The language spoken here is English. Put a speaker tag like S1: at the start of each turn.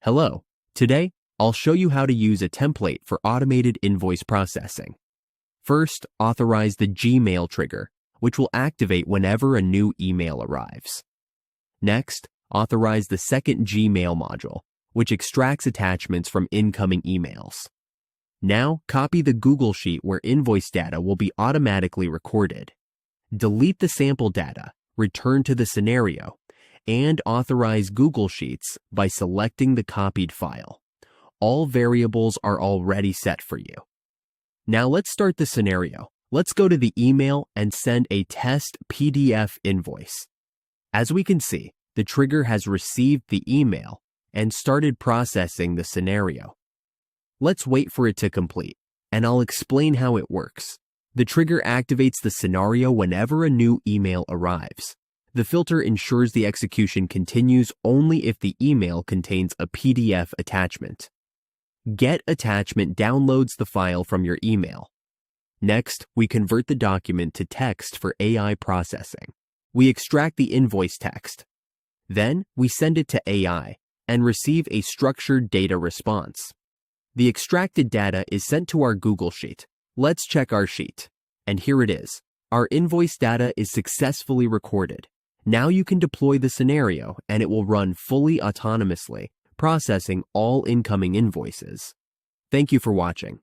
S1: Hello. Today, I'll show you how to use a template for automated invoice processing. First, authorize the Gmail trigger, which will activate whenever a new email arrives. Next, authorize the second Gmail module, which extracts attachments from incoming emails. Now, copy the Google Sheet where invoice data will be automatically recorded. Delete the sample data, return to the scenario, and authorize Google Sheets by selecting the copied file. All variables are already set for you. Now let's start the scenario. Let's go to the email and send a test PDF invoice. As we can see, the trigger has received the email and started processing the scenario. Let's wait for it to complete, and I'll explain how it works. The trigger activates the scenario whenever a new email arrives. The filter ensures the execution continues only if the email contains a PDF attachment. Get attachment downloads the file from your email. Next, we convert the document to text for AI processing. We extract the invoice text. Then, we send it to AI and receive a structured data response. The extracted data is sent to our Google Sheet. Let's check our sheet. And here it is. Our invoice data is successfully recorded. Now you can deploy the scenario and it will run fully autonomously, processing all incoming invoices. Thank you for watching.